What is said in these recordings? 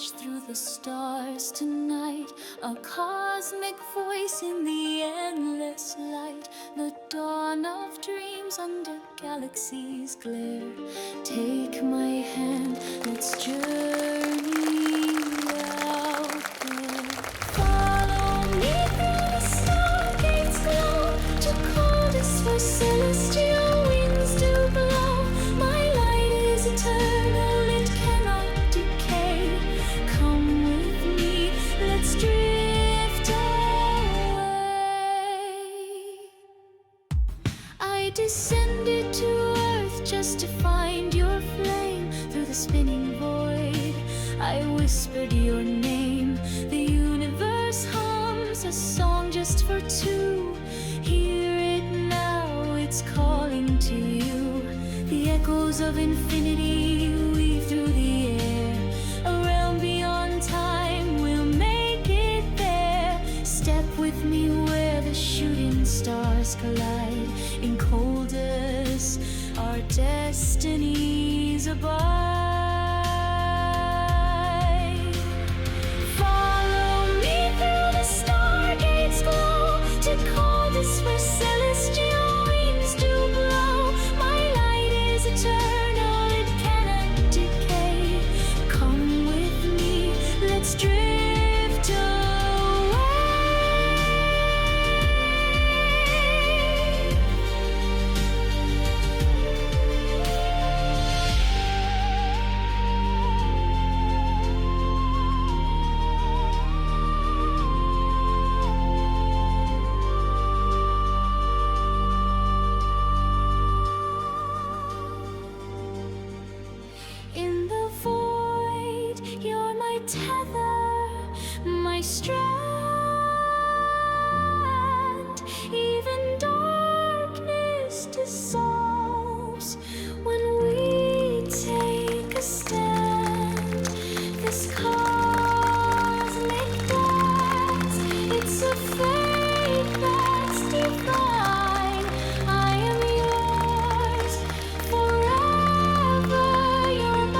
reach through the stars tonight. A cosmic voice in the endless light. The dawn of dreams under galaxies glare. Take my hand, let's journey out there. Follow me through the stargates glow to cold us for celestial winds to blow. My light is eternal, it cannot decay. Come with me, let's drift away. I descended to earth just to find your flame. Through the spinning void, I whispered your name. The universe hums a song just for two. Hear it now, it's calling to you. The echoes of infinity weave through the air. A realm beyond time, we'll make it there. Step with me where the shooting stars collide. In coldest, our destinies abide. Follow me through the stargates glow to coldest where celestial winds do blow. My light is eternal, it cannot decay. Come with me, let's drift away. In the void, you're my tether, my strand. Even darkness dissolves when we take a stand. This cosmic dance, it's a fate that's divine. I am yours forever, you're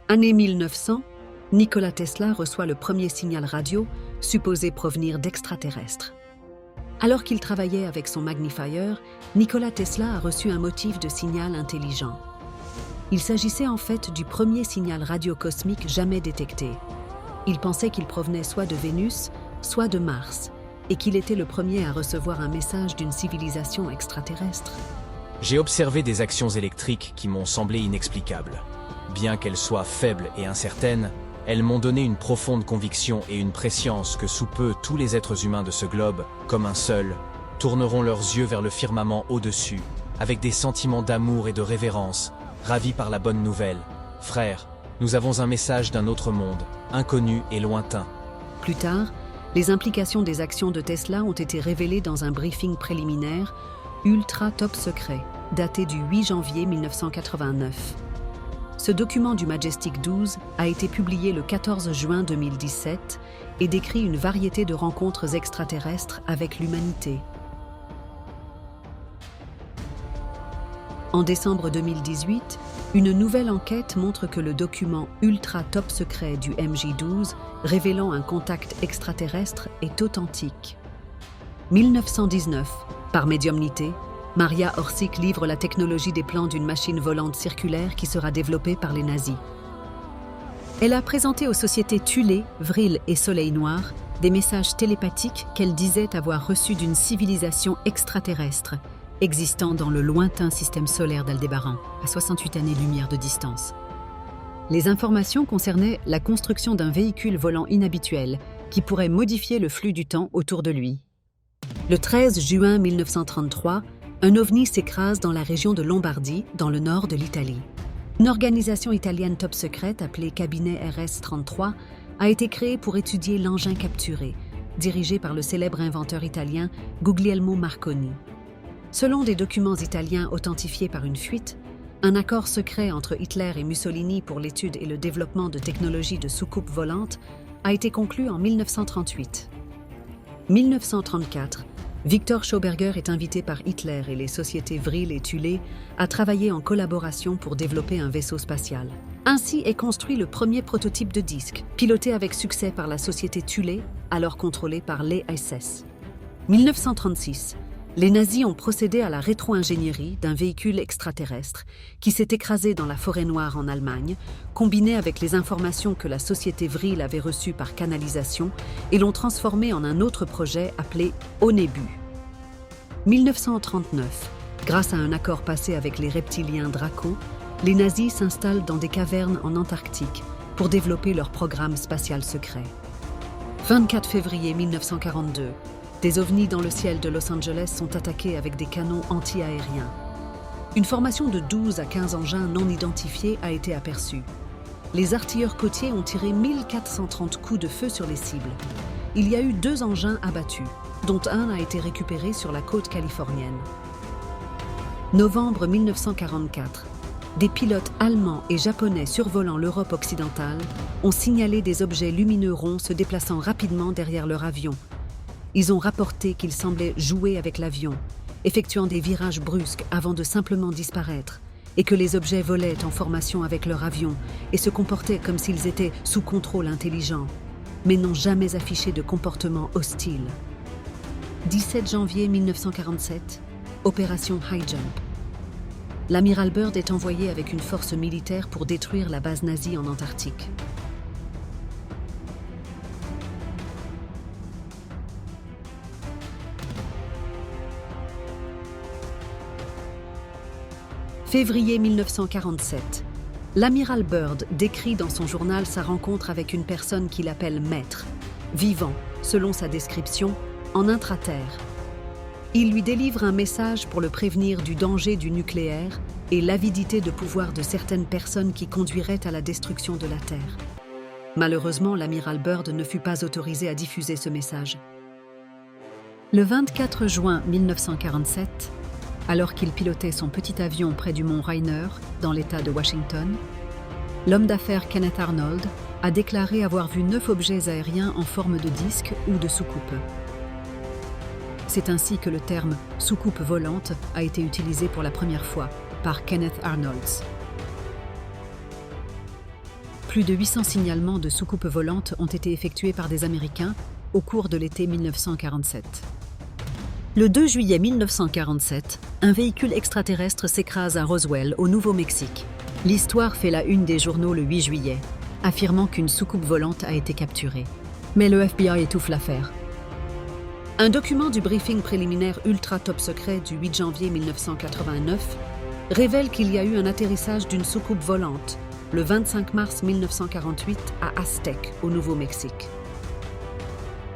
Année 1900, Nikola Tesla reçoit le premier signal radio supposé provenir d'extraterrestres. Alors qu'il travaillait avec son magnifier, Nikola Tesla a reçu un motif de signal intelligent. Il s'agissait en fait du premier signal radio cosmique jamais détecté. Il pensait qu'il provenait soit de Vénus, soit de Mars, et qu'il était le premier à recevoir un message d'une civilisation extraterrestre. J'ai observé des actions électriques qui m'ont semblé inexplicables. Bien qu'elles soient faibles et incertaines, elles m'ont donné une profonde conviction et une prescience que sous peu tous les êtres humains de ce globe, comme un seul, tourneront leurs yeux vers le firmament au-dessus, avec des sentiments d'amour et de révérence, ravis par la bonne nouvelle. Frères, nous avons un message d'un autre monde, inconnu et lointain. Plus tard, les implications des actions de Tesla ont été révélées dans un briefing préliminaire ultra top secret, daté du 8 janvier 1989. Ce document du Majestic 12 a été publié le 14 juin 2017 et décrit une variété de rencontres extraterrestres avec l'humanité. En décembre 2018, une nouvelle enquête montre que le document ultra top secret du MJ12 révélant un contact extraterrestre est authentique. 1919, par médiumnité, Maria Orsic livre la technologie des plans d'une machine volante circulaire qui sera développée par les nazis. Elle a présenté aux sociétés Thulé, Vril et Soleil Noir des messages télépathiques qu'elle disait avoir reçus d'une civilisation extraterrestre existant dans le lointain système solaire d'Aldébaran, à 68 années-lumière de distance. Les informations concernaient la construction d'un véhicule volant inhabituel qui pourrait modifier le flux du temps autour de lui. Le 13 juin 1933, un ovni s'écrase dans la région de Lombardie, dans le nord de l'Italie. Une organisation italienne top secrète appelée Cabinet RS-33 a été créée pour étudier l'engin capturé, dirigé par le célèbre inventeur italien Guglielmo Marconi. Selon des documents italiens authentifiés par une fuite, un accord secret entre Hitler et Mussolini pour l'étude et le développement de technologies de soucoupes volantes a été conclu en 1938. 1934, Victor Schauberger est invité par Hitler et les sociétés Vril et Thulé à travailler en collaboration pour développer un vaisseau spatial. Ainsi est construit le premier prototype de disque, piloté avec succès par la société Thulé, alors contrôlée par l'ESS. 1936, les nazis ont procédé à la rétro-ingénierie d'un véhicule extraterrestre qui s'est écrasé dans la forêt noire en Allemagne, combiné avec les informations que la société Vril avait reçues par canalisation et l'ont transformé en un autre projet appelé Onebu. 1939, grâce à un accord passé avec les reptiliens Draco, les nazis s'installent dans des cavernes en Antarctique pour développer leur programme spatial secret. 24 février 1942, des ovnis dans le ciel de Los Angeles sont attaqués avec des canons anti-aériens. Une formation de 12 à 15 engins non identifiés a été aperçue. Les artilleurs côtiers ont tiré 1430 coups de feu sur les cibles. Il y a eu 2 engins abattus, dont un a été récupéré sur la côte californienne. Novembre 1944, des pilotes allemands et japonais survolant l'Europe occidentale ont signalé des objets lumineux ronds se déplaçant rapidement derrière leur avion. Ils ont rapporté qu'ils semblaient jouer avec l'avion, effectuant des virages brusques avant de simplement disparaître, et que les objets volaient en formation avec leur avion et se comportaient comme s'ils étaient sous contrôle intelligent, mais n'ont jamais affiché de comportement hostile. 17 janvier 1947, opération High Jump. L'amiral Byrd est envoyé avec une force militaire pour détruire la base nazie en Antarctique. Février 1947. L'amiral Byrd décrit dans son journal sa rencontre avec une personne qu'il appelle maître, vivant, selon sa description, en intraterre. Il lui délivre un message pour le prévenir du danger du nucléaire et l'avidité de pouvoir de certaines personnes qui conduiraient à la destruction de la Terre. Malheureusement, l'amiral Byrd ne fut pas autorisé à diffuser ce message. Le 24 juin 1947, alors qu'il pilotait son petit avion près du mont Rainer, dans l'État de Washington, l'homme d'affaires Kenneth Arnold a déclaré avoir vu 9 objets aériens en forme de disque ou de soucoupe. C'est ainsi que le terme « soucoupe volante » a été utilisé pour la première fois par Kenneth Arnold. Plus de 800 signalements de soucoupes volantes ont été effectués par des Américains au cours de l'été 1947. Le 2 juillet 1947, un véhicule extraterrestre s'écrase à Roswell, au Nouveau-Mexique. L'histoire fait la une des journaux le 8 juillet, affirmant qu'une soucoupe volante a été capturée. Mais le FBI étouffe l'affaire. Un document du briefing préliminaire ultra top secret du 8 janvier 1989 révèle qu'il y a eu un atterrissage d'une soucoupe volante le 25 mars 1948 à Aztec, au Nouveau-Mexique.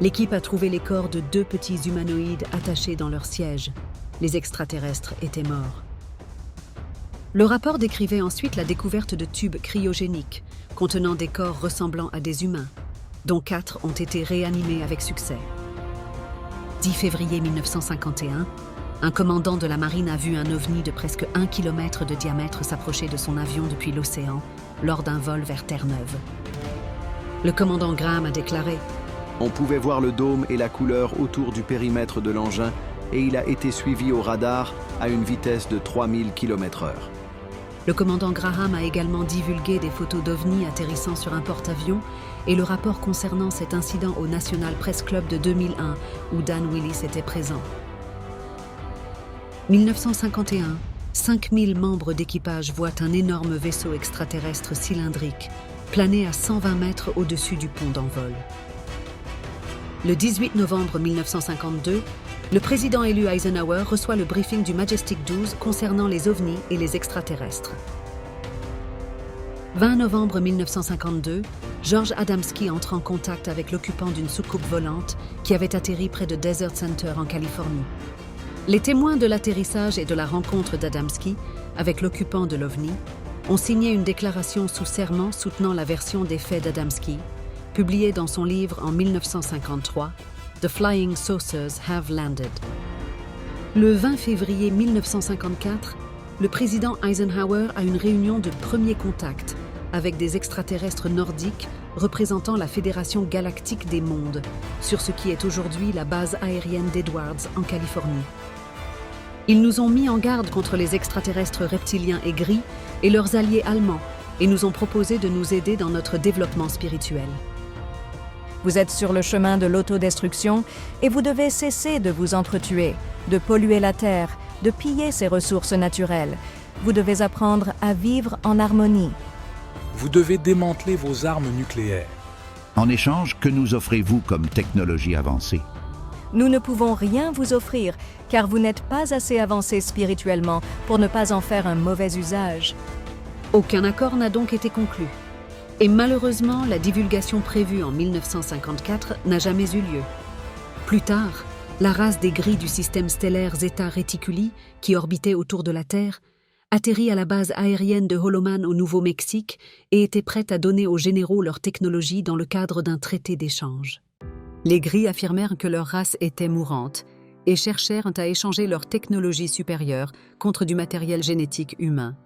L'équipe a trouvé les corps de 2 petits humanoïdes attachés dans leur siège. Les extraterrestres étaient morts. Le rapport décrivait ensuite la découverte de tubes cryogéniques contenant des corps ressemblant à des humains, dont 4 ont été réanimés avec succès. 10 février 1951, un commandant de la marine a vu un ovni de presque 1 km de diamètre s'approcher de son avion depuis l'océan lors d'un vol vers Terre-Neuve. Le commandant Graham a déclaré: On pouvait voir le dôme et la couleur autour du périmètre de l'engin et il a été suivi au radar à une vitesse de 3000 km/h. Le commandant Graham a également divulgué des photos d'ovnis atterrissant sur un porte-avions et le rapport concernant cet incident au National Press Club de 2001 où Dan Willis était présent. 1951, 5000 membres d'équipage voient un énorme vaisseau extraterrestre cylindrique planer à 120 mètres au-dessus du pont d'envol. Le 18 novembre 1952, le président élu Eisenhower reçoit le briefing du Majestic 12 concernant les ovnis et les extraterrestres. 20 novembre 1952, George Adamski entre en contact avec l'occupant d'une soucoupe volante qui avait atterri près de Desert Center en Californie. Les témoins de l'atterrissage et de la rencontre d'Adamski avec l'occupant de l'OVNI ont signé une déclaration sous serment soutenant la version des faits d'Adamski, publiée dans son livre en 1953, « The Flying Saucers Have Landed ». Le 20 février 1954, le président Eisenhower a une réunion de premier contact avec des extraterrestres nordiques représentant la Fédération galactique des mondes, sur ce qui est aujourd'hui la base aérienne d'Edwards en Californie. Ils nous ont mis en garde contre les extraterrestres reptiliens et gris et leurs alliés allemands et nous ont proposé de nous aider dans notre développement spirituel. Vous êtes sur le chemin de l'autodestruction et vous devez cesser de vous entretuer, de polluer la terre, de piller ses ressources naturelles. Vous devez apprendre à vivre en harmonie. Vous devez démanteler vos armes nucléaires. En échange, que nous offrez-vous comme technologie avancée? Nous ne pouvons rien vous offrir car vous n'êtes pas assez avancé spirituellement pour ne pas en faire un mauvais usage. Aucun accord n'a donc été conclu. Et malheureusement, la divulgation prévue en 1954 n'a jamais eu lieu. Plus tard, la race des gris du système stellaire Zeta Reticuli, qui orbitait autour de la Terre, atterrit à la base aérienne de Holloman au Nouveau-Mexique et était prête à donner aux généraux leur technologie dans le cadre d'un traité d'échange. Les gris affirmèrent que leur race était mourante et cherchèrent à échanger leur technologie supérieure contre du matériel génétique humain.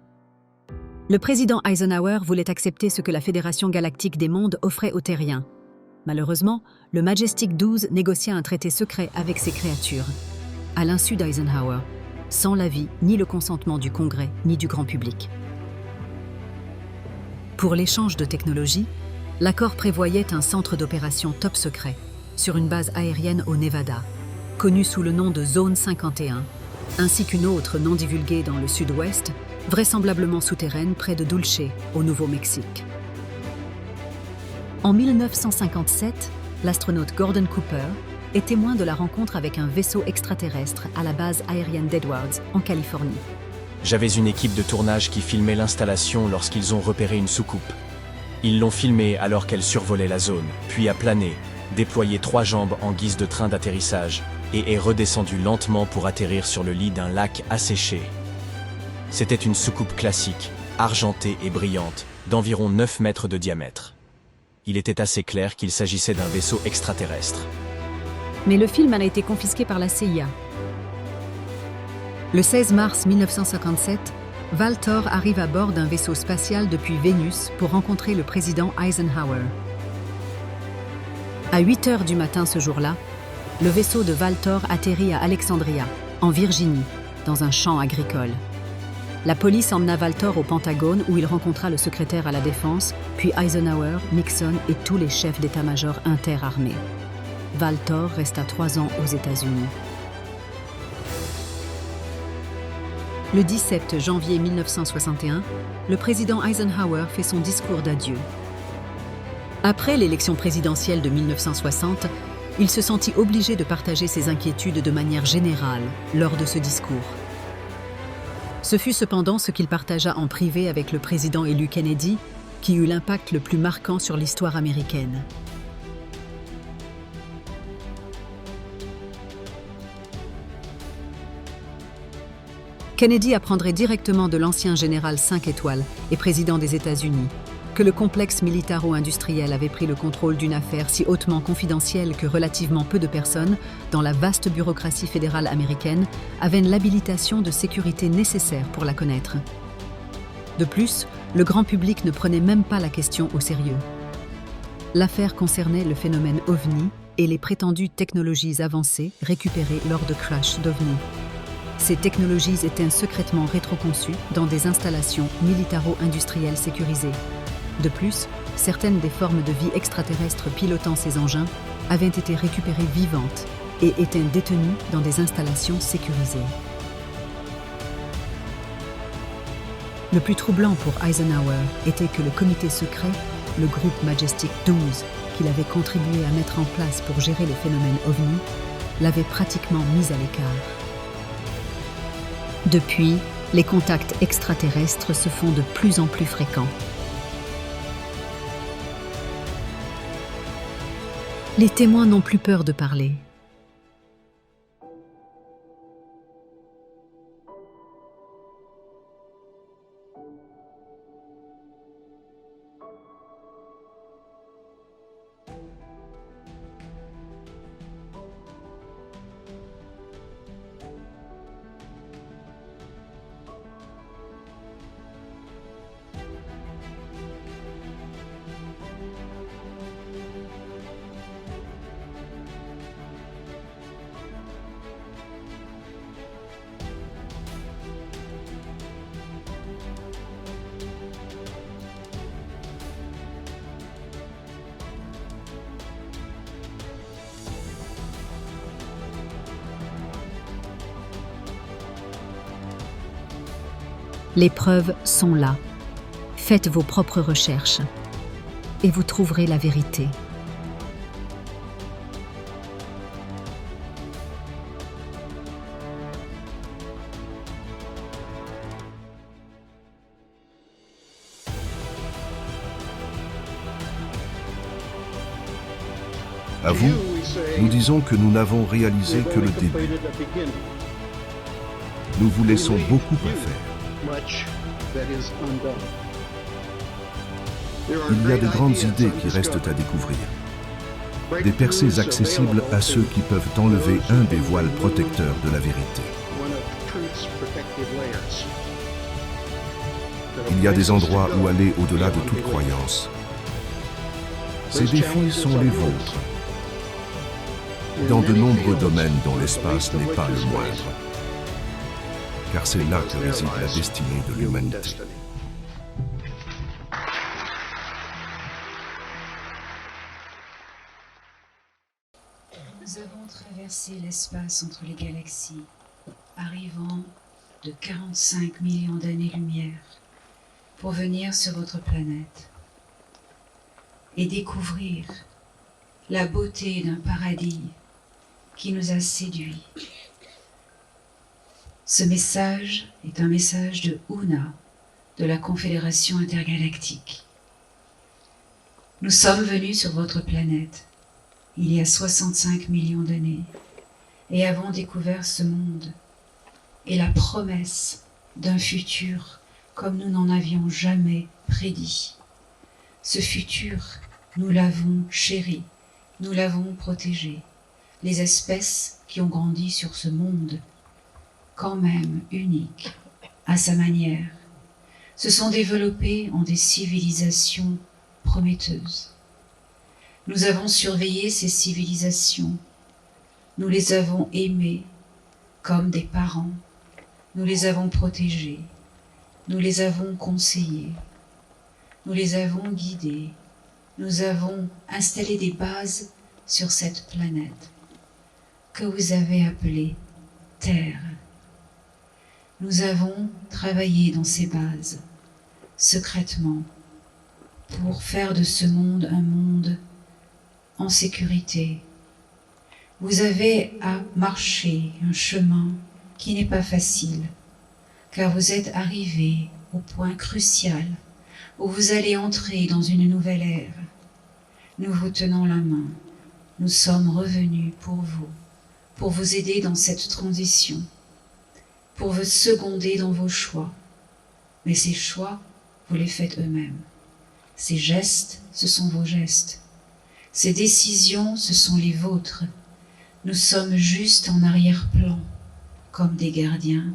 Le président Eisenhower voulait accepter ce que la Fédération galactique des mondes offrait aux terriens. Malheureusement, le Majestic 12 négocia un traité secret avec ces créatures, à l'insu d'Eisenhower, sans l'avis ni le consentement du Congrès ni du grand public. Pour l'échange de technologies, l'accord prévoyait un centre d'opération top secret sur une base aérienne au Nevada, connue sous le nom de Zone 51, ainsi qu'une autre non divulguée dans le sud-ouest, vraisemblablement souterraine près de Dulce, au Nouveau-Mexique. En 1957, l'astronaute Gordon Cooper est témoin de la rencontre avec un vaisseau extraterrestre à la base aérienne d'Edwards, en Californie. J'avais une équipe de tournage qui filmait l'installation lorsqu'ils ont repéré une soucoupe. Ils l'ont filmée alors qu'elle survolait la zone, puis a plané, déployé 3 jambes en guise de train d'atterrissage et est redescendu lentement pour atterrir sur le lit d'un lac asséché. C'était une soucoupe classique, argentée et brillante, d'environ 9 mètres de diamètre. Il était assez clair qu'il s'agissait d'un vaisseau extraterrestre. Mais le film a été confisqué par la CIA. Le 16 mars 1957, Val Thor arrive à bord d'un vaisseau spatial depuis Vénus pour rencontrer le président Eisenhower. À 8 heures du matin ce jour-là, le vaisseau de Val Thor atterrit à Alexandria, en Virginie, dans un champ agricole. La police emmena Val Thor au Pentagone où il rencontra le secrétaire à la Défense, puis Eisenhower, Nixon et tous les chefs d'état-major interarmés. Val Thor resta 3 ans aux États-Unis. Le 17 janvier 1961, le président Eisenhower fait son discours d'adieu. Après l'élection présidentielle de 1960, il se sentit obligé de partager ses inquiétudes de manière générale lors de ce discours. Ce fut cependant ce qu'il partagea en privé avec le président élu Kennedy, qui eut l'impact le plus marquant sur l'histoire américaine. Kennedy apprendrait directement de l'ancien général 5 étoiles et président des États-Unis que le complexe militaro-industriel avait pris le contrôle d'une affaire si hautement confidentielle que relativement peu de personnes, dans la vaste bureaucratie fédérale américaine, avaient l'habilitation de sécurité nécessaire pour la connaître. De plus, le grand public ne prenait même pas la question au sérieux. L'affaire concernait le phénomène OVNI et les prétendues technologies avancées récupérées lors de crash d'OVNI. Ces technologies étaient secrètement rétroconçues dans des installations militaro-industrielles sécurisées. De plus, certaines des formes de vie extraterrestres pilotant ces engins avaient été récupérées vivantes et étaient détenues dans des installations sécurisées. Le plus troublant pour Eisenhower était que le comité secret, le groupe Majestic 12, qu'il avait contribué à mettre en place pour gérer les phénomènes OVNI l'avait pratiquement mis à l'écart. Depuis, les contacts extraterrestres se font de plus en plus fréquents. Les témoins n'ont plus peur de parler. Les preuves sont là. Faites vos propres recherches et vous trouverez la vérité. À vous, nous disons que nous n'avons réalisé que le début. Nous vous laissons beaucoup à faire. Il y a de grandes idées qui restent à découvrir. Des percées accessibles à ceux qui peuvent enlever un des voiles protecteurs de la vérité. Il y a des endroits où aller au-delà de toute croyance. Ces défis sont les vôtres, dans de nombreux domaines dont l'espace n'est pas le moindre, car c'est là que réside la destinée de l'humanité. Nous avons traversé l'espace entre les galaxies, arrivant de 45 millions d'années-lumière pour venir sur votre planète et découvrir la beauté d'un paradis qui nous a séduits. Ce message est un message de Una, de la Confédération intergalactique. Nous sommes venus sur votre planète il y a 65 millions d'années et avons découvert ce monde et la promesse d'un futur comme nous n'en avions jamais prédit. Ce futur, nous l'avons chéri, nous l'avons protégé. Les espèces qui ont grandi sur ce monde, quand même unique à sa manière, se sont développées en des civilisations prometteuses. Nous avons surveillé ces civilisations, nous les avons aimées comme des parents, nous les avons protégées, nous les avons conseillées, nous les avons guidées, nous avons installé des bases sur cette planète que vous avez appelée Terre. Nous avons travaillé dans ces bases, secrètement, pour faire de ce monde un monde en sécurité. Vous avez à marcher un chemin qui n'est pas facile, car vous êtes arrivé au point crucial où vous allez entrer dans une nouvelle ère. Nous vous tenons la main, nous sommes revenus pour vous aider dans cette transition, pour vous seconder dans vos choix. Mais ces choix, vous les faites eux-mêmes. Ces gestes, ce sont vos gestes. Ces décisions, ce sont les vôtres. Nous sommes juste en arrière-plan, comme des gardiens,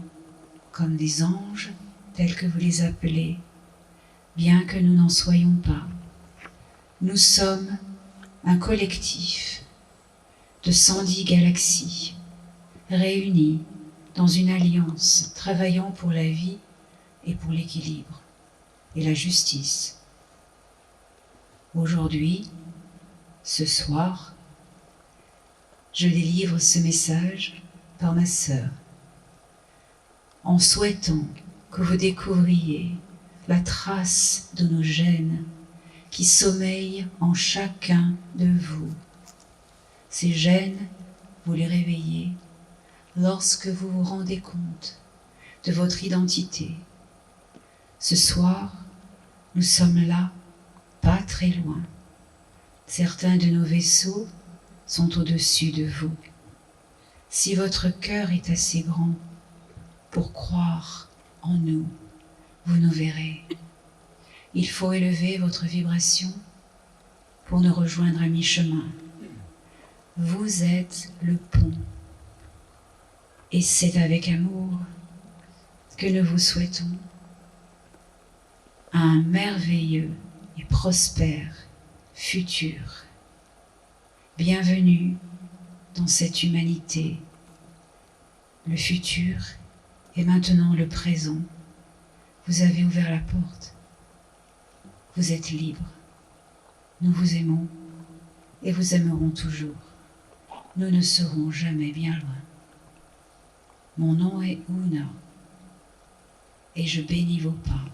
comme des anges, tels que vous les appelez, bien que nous n'en soyons pas. Nous sommes un collectif de 110 galaxies, réunies dans une alliance, travaillant pour la vie et pour l'équilibre et la justice. Aujourd'hui, ce soir, je délivre ce message par ma sœur, en souhaitant que vous découvriez la trace de nos gènes qui sommeillent en chacun de vous. Ces gènes, vous les réveillez lorsque vous vous rendez compte de votre identité. Ce soir, nous sommes là, pas très loin. Certains de nos vaisseaux sont au-dessus de vous. Si votre cœur est assez grand pour croire en nous, vous nous verrez. Il faut élever votre vibration pour nous rejoindre à mi-chemin. Vous êtes le pont. Et c'est avec amour que nous vous souhaitons un merveilleux et prospère futur. Bienvenue dans cette humanité. Le futur est maintenant le présent. Vous avez ouvert la porte. Vous êtes libre. Nous vous aimons et vous aimerons toujours. Nous ne serons jamais bien loin. Mon nom est Una et je bénis vos pas.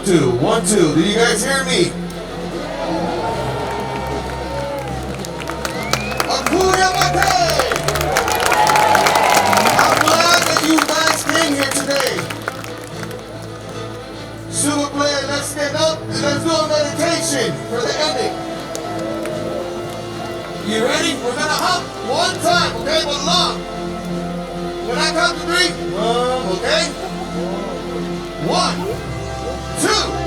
2, 1, 2. Do you guys hear me? Akuya Mate! I'm glad that you guys came here today. Super player, let's stand up and let's do a meditation for the ending. You ready? We're gonna hop one time, okay? But long. When I count to 3, okay? 1, 2.